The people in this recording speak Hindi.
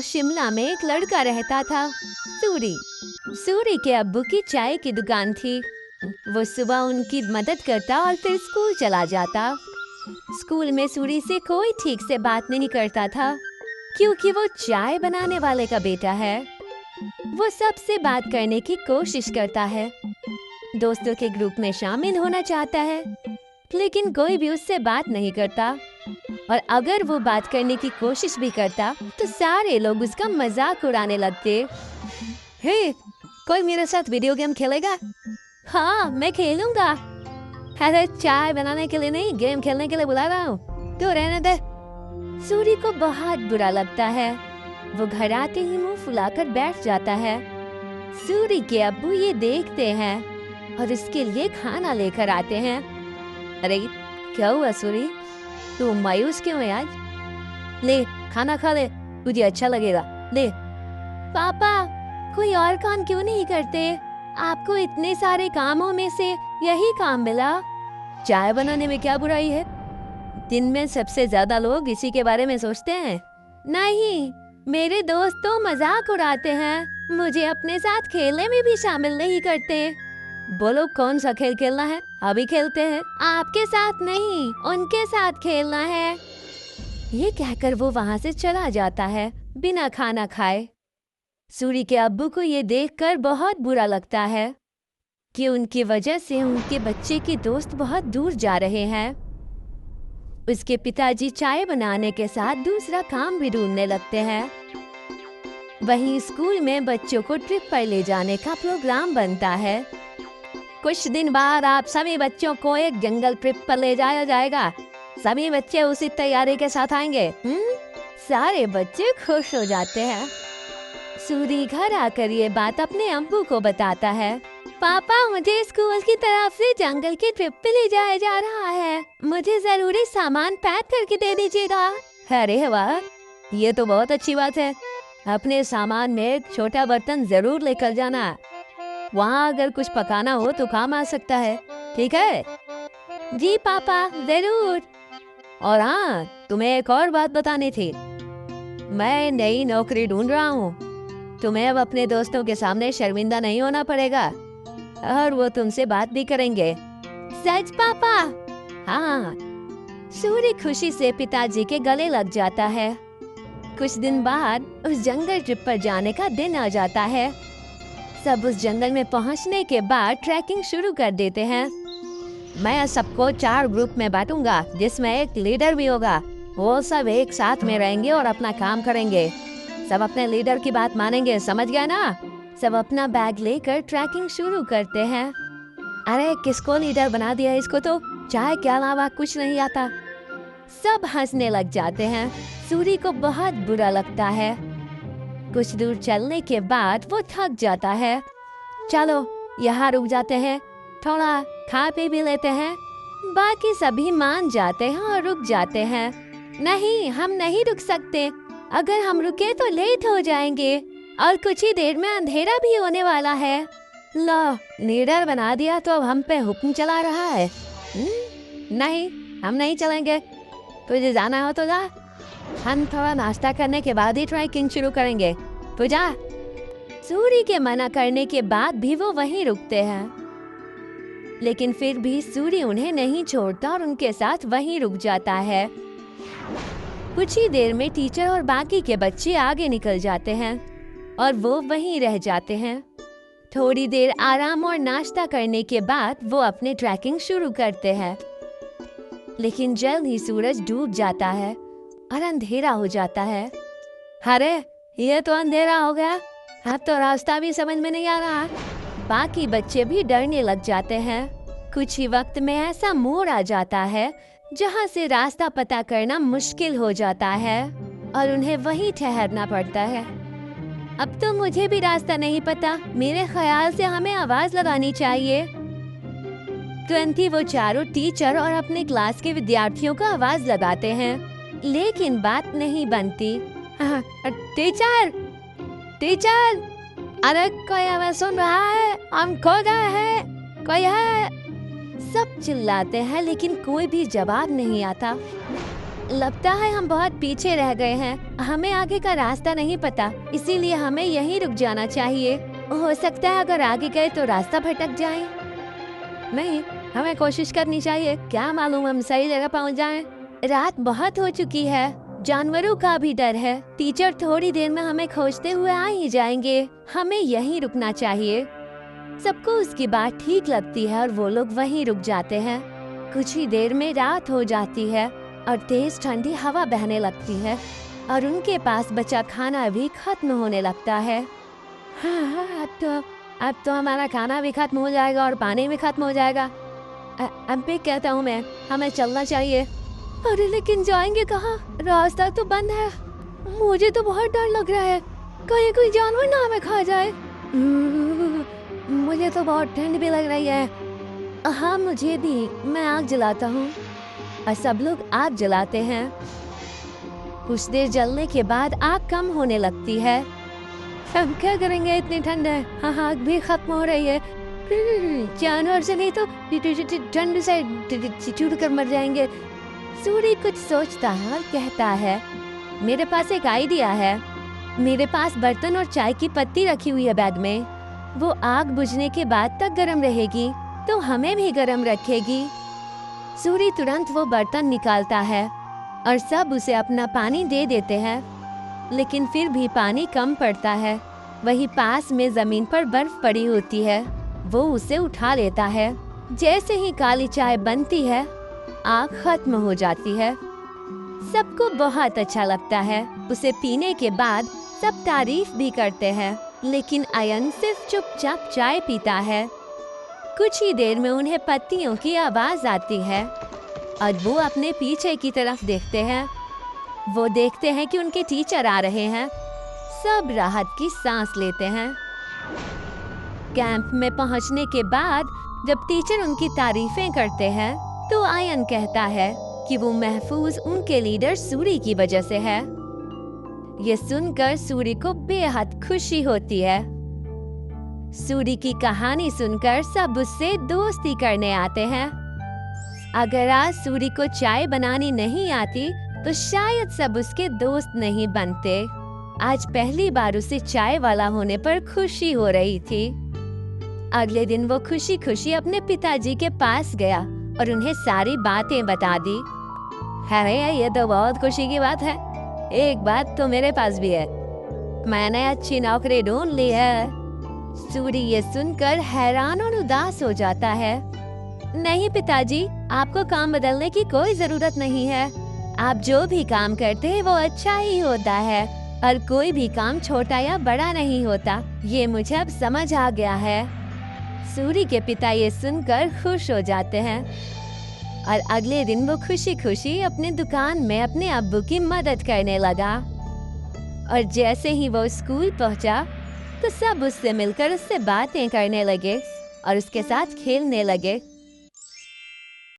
शिमला में एक लड़का रहता था, सूरी। सूरी के अब्बू की चाय की दुकान थी। वो सुबह उनकी मदद करता और फिर स्कूल चला जाता। स्कूल में सूरी से कोई ठीक से बात नहीं करता था, क्योंकि वो चाय बनाने वाले का बेटा है। वो सबसे बात करने की कोशिश करता है, दोस्तों के ग्रुप में शामिल होना चाहता है, लेकिन कोई भी उससे बात नहीं करता। और अगर वो बात करने की कोशिश भी करता तो सारे लोग उसका मजाक उड़ाने लगते। हे, कोई मेरे साथ वीडियो गेम खेलेगा? हाँ, मैं खेलूंगा। अरे चाय बनाने के लिए नहीं, गेम खेलने के लिए बुला रहा हूँ, तो रहने दे। सूरी को बहुत बुरा लगता है। वो घर आते ही मुंह फुलाकर बैठ जाता है। सूरी के अब्बू ये देखते हैं और इसके लिए खाना लेकर आते हैं। अरे क्या हुआ सूरी, तू मायूस क्यों है आज? ले खाना खा ले, तुझे अच्छा लगेगा, ले। पापा, कोई और काम क्यों नहीं करते? आपको इतने सारे कामों में से यही काम मिला। चाय बनाने में क्या बुराई है? दिन में सबसे ज्यादा लोग इसी के बारे में सोचते हैं। नहीं, मेरे दोस्त तो मजाक उड़ाते हैं, मुझे अपने साथ खेलने में भी शामिल नहीं करते। बोलो कौन सा खेल खेलना है, अभी खेलते हैं। आपके साथ नहीं, उनके साथ खेलना है। ये कहकर वो वहाँ से चला जाता है बिना खाना खाए। सूरी के अब्बू को ये देखकर बहुत बुरा लगता है कि उनकी वजह से उनके बच्चे के दोस्त बहुत दूर जा रहे हैं। उसके पिताजी चाय बनाने के साथ दूसरा काम भी ढूंढने लगते हैं। वहीं स्कूल में बच्चों को ट्रिप पर ले जाने का प्रोग्राम बनता है। कुछ दिन बाद आप सभी बच्चों को एक जंगल ट्रिप पर ले जाया जाएगा। सभी बच्चे उसी तैयारी के साथ आएंगे। सारे बच्चे खुश हो जाते हैं। सूरी घर आकर ये बात अपने अब्बू को बताता है। पापा, मुझे स्कूल की तरफ से जंगल की ट्रिप पे ले जाया जा रहा है, मुझे जरूरी सामान पैक करके दे दीजिएगा। अरे वाह, ये तो बहुत अच्छी बात है। अपने सामान में एक छोटा बर्तन जरूर लेकर जाना, वहाँ अगर कुछ पकाना हो तो काम आ सकता है, ठीक है? जी पापा, जरूर। और हाँ, तुम्हें एक और बात बतानी थी। मैं नई नौकरी ढूंढ रहा हूँ, तुम्हें अब अपने दोस्तों के सामने शर्मिंदा नहीं होना पड़ेगा और वो तुमसे बात भी करेंगे। सच पापा? हाँ। सूरी खुशी से पिताजी के गले लग जाता है। कुछ दिन बाद उस जंगल ट्रिप पर जाने का दिन आ जाता है। सब उस जंगल में पहुंचने के बाद ट्रैकिंग शुरू कर देते हैं। मैं सबको 4 ग्रुप में बांटूंगा, जिसमें एक लीडर भी होगा। वो सब एक साथ में रहेंगे और अपना काम करेंगे। सब अपने लीडर की बात मानेंगे, समझ गया ना? सब अपना बैग लेकर ट्रैकिंग शुरू करते हैं। अरे किसको लीडर बना दिया, इसको तो चाय के अलावा कुछ नहीं आता। सब हंसने लग जाते हैं। सूरी को बहुत बुरा लगता है। कुछ दूर चलने के बाद वो थक जाता है। चलो यहाँ रुक जाते हैं, थोड़ा खा पी भी लेते हैं। बाकी सभी मान जाते हैं और रुक जाते हैं। नहीं, हम नहीं रुक सकते, अगर हम रुके तो लेट हो जाएंगे और कुछ ही देर में अंधेरा भी होने वाला है। लो, लीडर बना दिया तो अब हम पे हुक्म चला रहा है। नहीं, हम नहीं चलेंगे, तुझे जाना हो तो जा। हम थोड़ा नाश्ता करने के बाद ही ट्रैकिंग शुरू करेंगे, तो जा। सूरी के मना करने के बाद भी वो वहीं रुकते हैं, लेकिन फिर भी सूरी उन्हें नहीं छोड़ता और उनके साथ वहीं रुक जाता है। कुछ ही देर में टीचर और बाकी के बच्चे आगे निकल जाते हैं और वो वहीं रह जाते हैं। थोड़ी देर आराम और नाश्ता करने के बाद वो अपने ट्रैकिंग शुरू करते हैं, लेकिन जल्द ही सूरज डूब जाता है और अंधेरा हो जाता है। अरे ये तो अंधेरा हो गया, अब तो रास्ता भी समझ में नहीं आ रहा। बाकी बच्चे भी डरने लग जाते हैं। कुछ ही वक्त में ऐसा मोड़ आ जाता है जहाँ से रास्ता पता करना मुश्किल हो जाता है और उन्हें वहीं ठहरना पड़ता है। अब तो मुझे भी रास्ता नहीं पता, मेरे ख्याल से हमें आवाज लगानी चाहिए। तुरंत ही वो चारों टीचर और अपने क्लास के विद्यार्थियों को आवाज लगाते हैं, लेकिन बात नहीं बनती। टीचर, टीचर, अरे कोई हमें सुन रहा है? हम खो गए हैं, कोई है? सब चिल्लाते हैं लेकिन कोई भी जवाब नहीं आता। लगता है हम बहुत पीछे रह गए हैं। हमें आगे का रास्ता नहीं पता, इसीलिए हमें यहीं रुक जाना चाहिए। हो सकता है अगर आगे गए तो रास्ता भटक जाए। नहीं, हमें कोशिश करनी चाहिए, क्या मालूम हम सही जगह पहुंच जाएं। रात बहुत हो चुकी है, जानवरों का भी डर है। टीचर थोड़ी देर में हमें खोजते हुए आ ही जाएंगे। हमें यहीं रुकना चाहिए। सबको उसकी बात ठीक लगती है और वो लोग वहीं रुक जाते हैं। कुछ ही देर में रात हो जाती है और तेज ठंडी हवा बहने लगती है और उनके पास बचा खाना भी खत्म होने लगता है। हाँ, अब तो हमारा खाना भी खत्म हो जाएगा और पानी भी खत्म हो जाएगा। अब भी कहता हूँ मैं, हमें चलना चाहिए। अरे लेकिन जाएंगे कहाँ? रास्ता तो बंद है। मुझे तो बहुत डर लग रहा है, कहीं कोई जानवर ना हमें खा जाए। मुझे तो बहुत ठंड भी लग रही है। हाँ, मुझे भी। मैं आग जलाता हूँ। और सब लोग आग जलाते हैं। कुछ देर जलने के बाद आग कम होने लगती है। हम क्या करेंगे, इतनी ठंड है। हाँ, आग भी खत्म हो रही है। जानवर से नहीं तो ठंड से चूर कर मर जाएंगे। सूर्य कुछ सोचता है और कहता है, मेरे पास एक आइडिया है। मेरे पास बर्तन और चाय की पत्ती रखी हुई है बैग में। वो आग बुझने के बाद तक गर्म रहेगी तो हमें भी गर्म रखेगी। सूर्य तुरंत वो बर्तन निकालता है और सब उसे अपना पानी दे देते हैं, लेकिन फिर भी पानी कम पड़ता है। वही पास में जमीन पर बर्फ पड़ी होती है। वो उसे उठा लेता है। जैसे ही काली चाय बनती है, आग खत्म हो जाती है। सबको बहुत अच्छा लगता है। उसे पीने के बाद सब तारीफ भी करते हैं, लेकिन अयन सिर्फ चुपचाप चाय पीता है। कुछ ही देर में उन्हें पत्तियों की आवाज आती है और वो अपने पीछे की तरफ देखते हैं। वो देखते हैं कि उनके टीचर आ रहे हैं। सब राहत की सांस लेते हैं। कैंप में पहुंचने के बाद जब टीचर उनकी तारीफें करते हैं तो अयन कहता है कि वो महफूज उनके लीडर सूरी की वजह से है। ये सुनकर सूरी को बेहद खुशी होती है। सूरी की कहानी सुनकर सब उससे दोस्ती करने आते हैं। अगर आज सूरी को चाय बनानी नहीं आती तो शायद सब उसके दोस्त नहीं बनते। आज पहली बार उसे चाय वाला होने पर खुशी हो रही थी। अगले दिन वो खुशी खुशी अपने पिताजी के पास गया और उन्हें सारी बातें बता दी। अरे ये तो बहुत खुशी की बात है। एक बात तो मेरे पास भी है, मैंने अच्छी नौकरी ढूंढ ली है। सूरी ये सुनकर हैरान और उदास हो जाता है। नहीं पिताजी, आपको काम बदलने की कोई जरूरत नहीं है। आप जो भी काम करते हैं वो अच्छा ही होता है और कोई भी काम छोटा या बड़ा नहीं होता। ये मुझे अब समझ आ गया है। सूरी के पिता ये सुनकर खुश हो जाते हैं और अगले दिन वो खुशी खुशी अपनी दुकान में अपने अब्बू की मदद करने लगा। और जैसे ही वो स्कूल पहुंचा तो सब उससे मिलकर उससे बातें करने लगे और उसके साथ खेलने लगे।